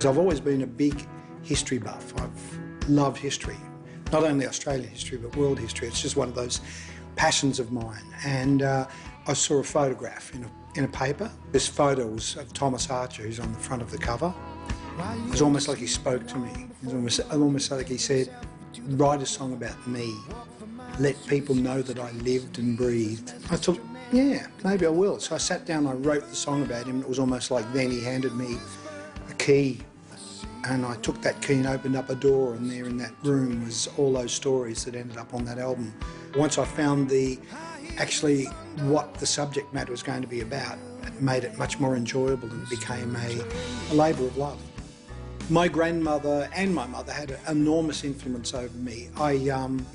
I've always been a big history buff. I've loved history, not only Australian history but world history. It's just one of those passions of mine. And I saw a photograph in a paper. This photo was of Thomas Archer, who's on the front of the cover. It was almost like he spoke to me. It was almost like he said, write a song about me. Let people know that I lived and breathed. I thought, yeah, maybe I will. So I sat down, I wrote the song about him. It was almost like then he handed me a key, and I took that key and opened up a door, and there in that room was all those stories that ended up on that album. Once I found actually what the subject matter was going to be about, it made it much more enjoyable, and it became a labour of love. My grandmother and my mother had an enormous influence over me. I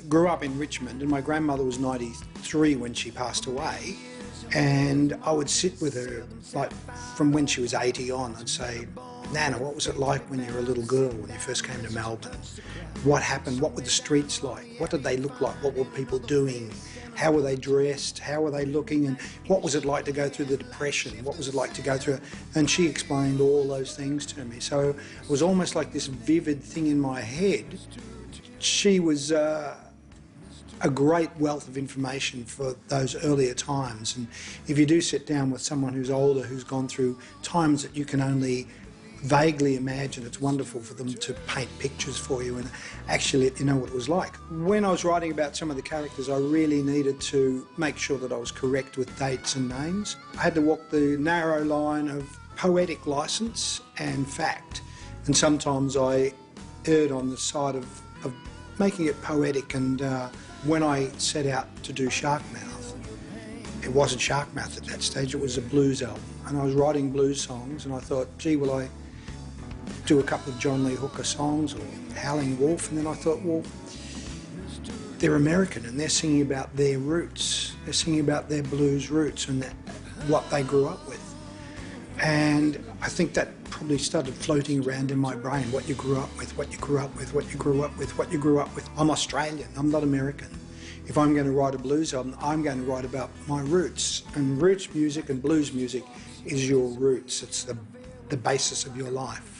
grew up in Richmond, and my grandmother was 93 when she passed away, and I would sit with her, like from when she was 80 on. I'd say, Nana, what was it like when you were a little girl, when you first came to Melbourne? What happened? What were the streets like? What did they look like? What were people doing? How were they dressed? How were they looking? And what was it like to go through the Depression? What was it like to go through? And she explained all those things to me. So it was almost like this vivid thing in my head. She was a great wealth of information for those earlier times. And if you do sit down with someone who's older, who's gone through times that you can only vaguely imagine, it's wonderful for them to paint pictures for you and actually let you know what it was like. When I was writing about some of the characters, I really needed to make sure that I was correct with dates and names. I had to walk the narrow line of poetic licence and fact, and sometimes I erred on the side of making it poetic. And when I set out to do Sharkmouth, it wasn't Sharkmouth at that stage, it was a blues album, and I was writing blues songs, and I thought, gee, will I do a couple of John Lee Hooker songs or Howling Wolf? And then I thought, well, they're American and they're singing about their roots. They're singing about their blues roots and what they grew up with. And I think that probably started floating around in my brain, what you grew up with, what you grew up with, what you grew up with, what you grew up with. I'm Australian, I'm not American. If I'm going to write a blues album, I'm going to write about my roots. And roots music and blues music is your roots. It's the basis of your life.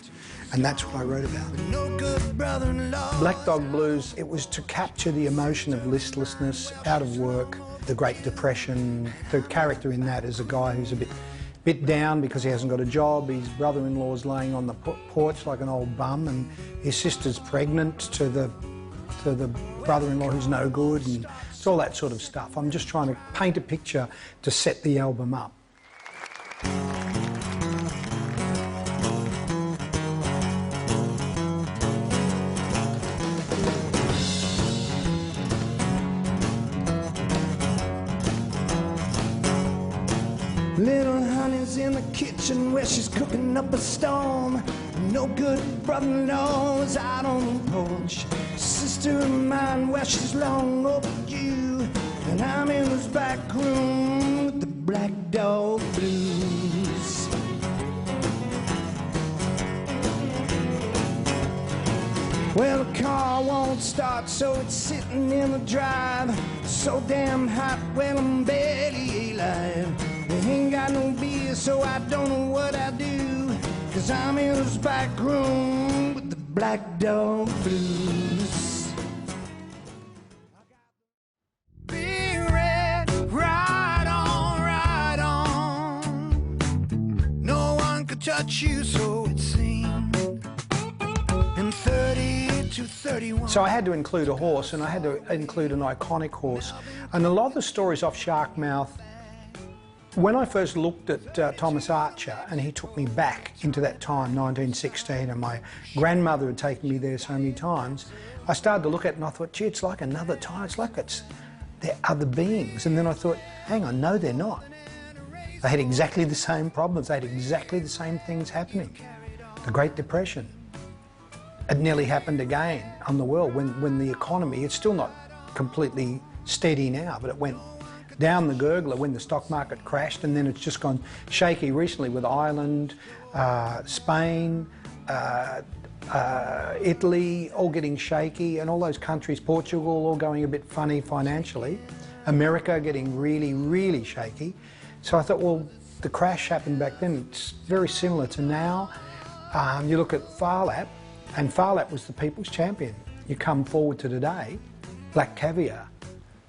And that's what I wrote about. Black Dog Blues, it was to capture the emotion of listlessness, out of work, the Great Depression. The character in that is a guy who's a bit down because he hasn't got a job. His brother-in-law's laying on the porch like an old bum, and his sister's pregnant to the brother-in-law who's no good, and it's all that sort of stuff. I'm just trying to paint a picture to set the album up. Little honey's in the kitchen where she's cooking up a storm. No good brother-in-law is out on the porch. Sister of mine, well, she's long overdue. And I'm in this back room with the Black Dog Blues. Well, the car won't start, so it's sitting in the drive. So damn hot, well, I'm barely alive. They ain't got no beer, so I don't know what I do. 'Cause I'm in this back room with the Black Dog Blues. Be red, ride on. No one could touch you, so it seemed. And 30 to 31. So I had to include a horse, and I had to include an iconic horse. And a lot of the stories off Sharkmouth, when I first looked at Thomas Archer, and he took me back into that time, 1916, and my grandmother had taken me there so many times, I started to look at it and I thought, gee, it's like another time. It's like they're other beings. And then I thought, hang on, no, they're not. They had exactly the same problems. They had exactly the same things happening. The Great Depression. It nearly happened again on the world when the economy, it's still not completely steady now, but it went down the gurgler when the stock market crashed, and then it's just gone shaky recently with Ireland, Spain, Italy, all getting shaky, and all those countries, Portugal, all going a bit funny financially. America getting really, really shaky. So I thought, well, the crash happened back then. It's very similar to now. You look at Phar Lap, and Phar Lap was the people's champion. You come forward to today, Black Caviar.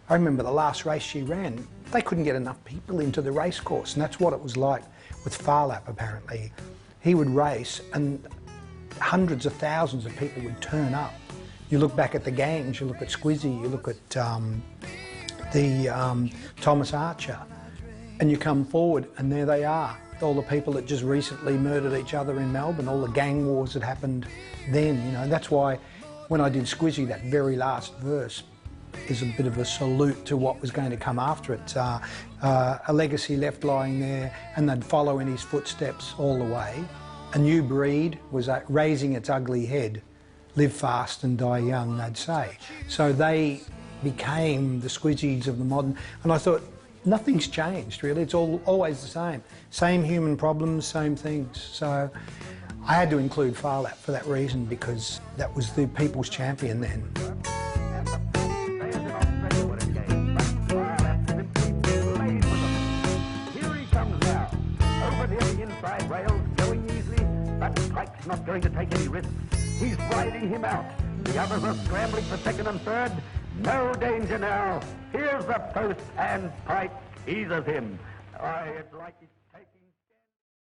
I remember the last race she ran, they couldn't get enough people into the race course, and that's what it was like with Phar Lap, apparently. He would race and hundreds of thousands of people would turn up. You look back at the gangs, you look at Squizzy, you look at Thomas Archer, and you come forward and there they are. All the people that just recently murdered each other in Melbourne, all the gang wars that happened then, you know. That's why when I did Squizzy, that very last verse is a bit of a salute to what was going to come after it. A legacy left lying there, and they'd follow in his footsteps all the way. A new breed was raising its ugly head. Live fast and die young, they'd say. So they became the Squizzys of the modern, and I thought, nothing's changed really, it's always the same. Same human problems, same things. So I had to include Phar Lap for that reason, because that was the people's champion then. Here he comes now, over the inside rails, going easily, but Pike's not going to take any risks. He's riding him out. The others are scrambling for second and third. No danger now. Here's the post, and Pike eases him. It's like